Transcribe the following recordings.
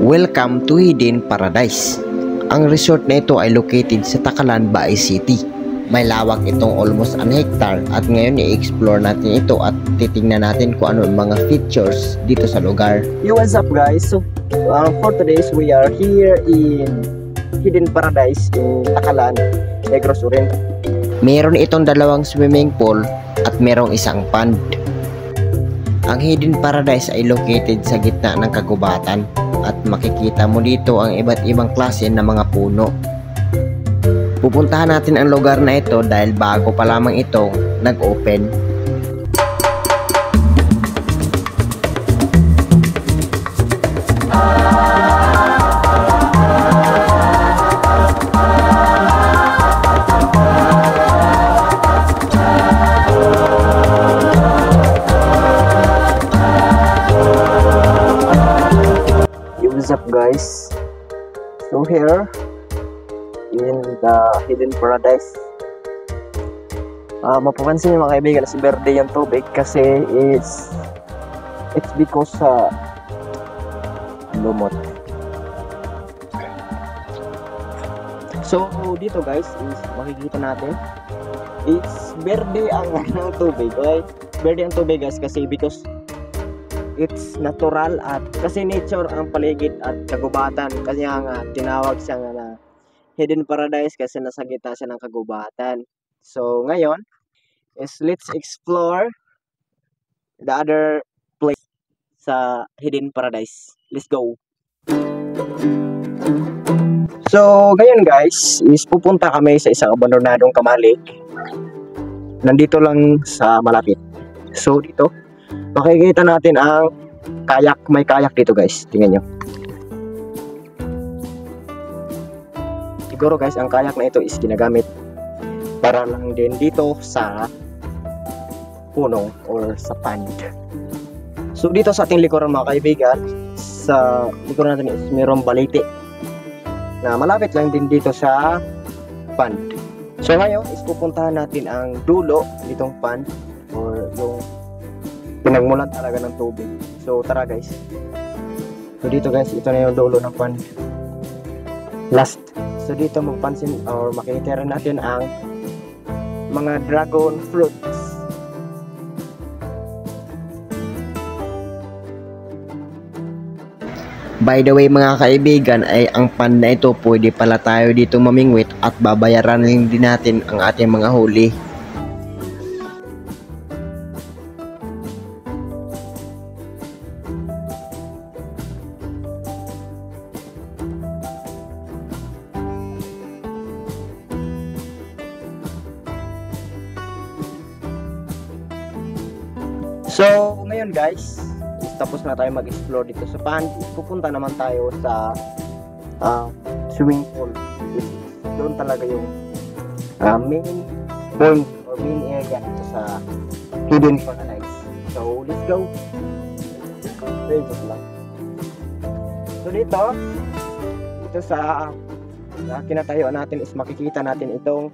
Welcome to Hidden Paradise. Ang resort na ito ay located sa Takalan, Baay City. May lawak itong almost an hectare at ngayon i-explore natin ito at titingnan natin kung ano ang mga features dito sa lugar. Yo, what's up guys? So for today's we are here in Hidden Paradise in Takalan, Negros Oriental. Meron itong dalawang swimming pool at merong isang pond. Ang Hidden Paradise ay located sa gitna ng kagubatan at makikita mo dito ang iba't ibang klase ng mga puno. Pupuntahan natin ang lugar na ito dahil bago pa lamang itong nag-open. What's up guys? So here in the Hidden Paradise, mapapansin niyo mga kaibigan, si Verde yung tubig kasi it's because lumot. So dito guys is makikita natin it's verde ang tubig, right? Verde ang tubig guys kasi because it's natural at kasi nature ang paligid at kagubatan, kasi nga tinawag siya na Hidden Paradise kasi nasa gitna siya ng kagubatan. So ngayon is let's explore the other place sa Hidden Paradise. Let's go. So ngayon guys is pupunta kami sa isang abandonadong kamalig. Nandito lang sa malapit. So dito makikita natin ang kayak. May kayak dito guys, tingnan nyo. Siguro guys ang kayak na ito is ginagamit para lang din dito sa puno or sa pond. So dito sa ating likuran mga kaibigan, sa likuran natin is mayroong balite na malapit lang din dito sa pond. So ngayon is pupuntahan natin ang dulo nitong pond or yung pinagmulan talaga ng tubig. So tara guys. So dito guys, ito na yung dulo ng pond. Last. So dito magpansin or makikita rin natin ang mga dragon fruits. By the way mga kaibigan, ay ang pond na ito pwede pala tayo dito mamingwit at babayaran din natin ang ating mga huli. So ngayon guys, tapos na tayo mag-explore dito sa pond. Pupunta naman tayo sa swimming pool. Doon talaga yung main point or main area dito sa Hidden Paradise. So let's go. Wait lang. So dito sa kinatayuan natin is makikita natin itong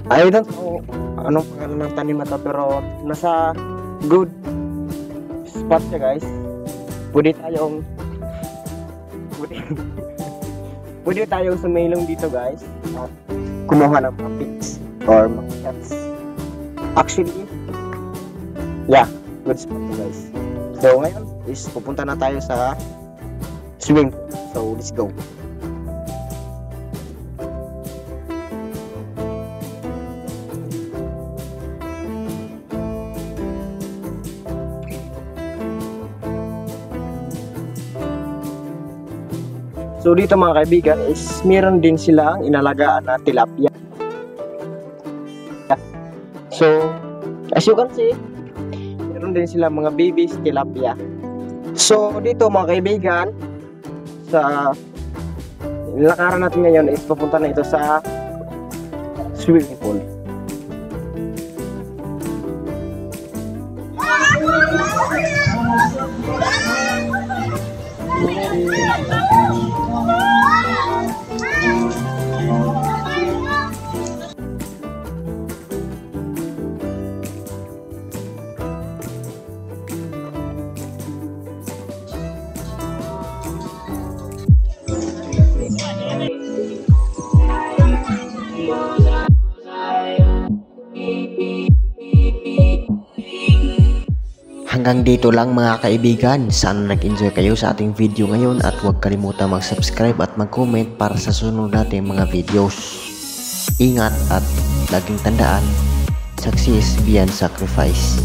I don't know anong pangalan ng tanim na to, pero nasa good spot siya guys. Pwede tayong sumilong dito guys at kumuha ng mga pics or mga shots. Actually yeah, good spot guys. So ngayon is pupunta na tayo sa swimming pool. So let's go. So dito mga kaibigan is meron din silang inalagaan na tilapia. So as you can see, meron din silang mga babies tilapia. So dito mga kaibigan, sa nilakaran natin ngayon is papunta na ito sa swimming pool. Hanggang dito lang mga kaibigan, sana nag-enjoy kayo sa ating video ngayon at huwag kalimutan mag-subscribe at mag-comment para sa sunod nating mga videos. Ingat at laging tandaan, success beyond sacrifice.